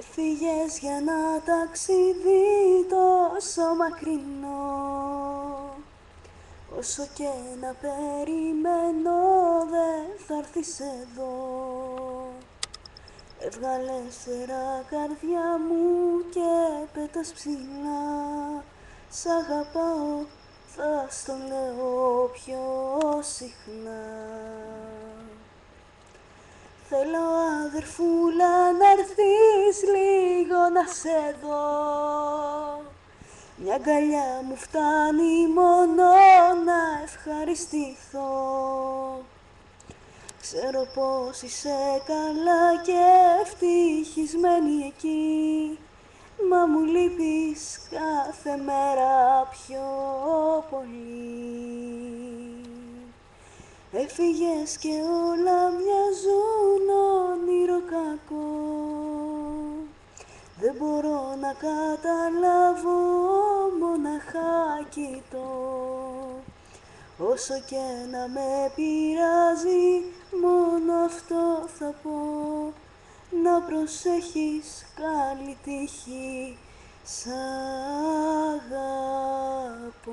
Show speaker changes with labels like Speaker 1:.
Speaker 1: Έφυγες για ένα ταξίδι τόσο μακρινό. Όσο και να περιμένω δεν θα έρθεις εδώ. Έβγαλες φτερά καρδιά μου και πέτας ψηλά. Σ' αγαπάω, θα στο λέω πιο συχνά. Θέλω αδερφούλα να έρθεις λίγο να σε δω. Μια αγκαλιά μου φτάνει μόνο να ευχαριστηθώ. Ξέρω πως είσαι καλά και ευτυχισμένη εκεί, μα μου λείπεις κάθε μέρα πιο πολύ. Έφυγες και όλα μοιάζουν όνειρο κακό. Δεν μπορώ να καταλάβω, μοναχά κοιτώ. Όσο και να με πειράζει, μόνο αυτό θα πω. Να προσέχεις, καλή τύχη, σ' αγαπώ.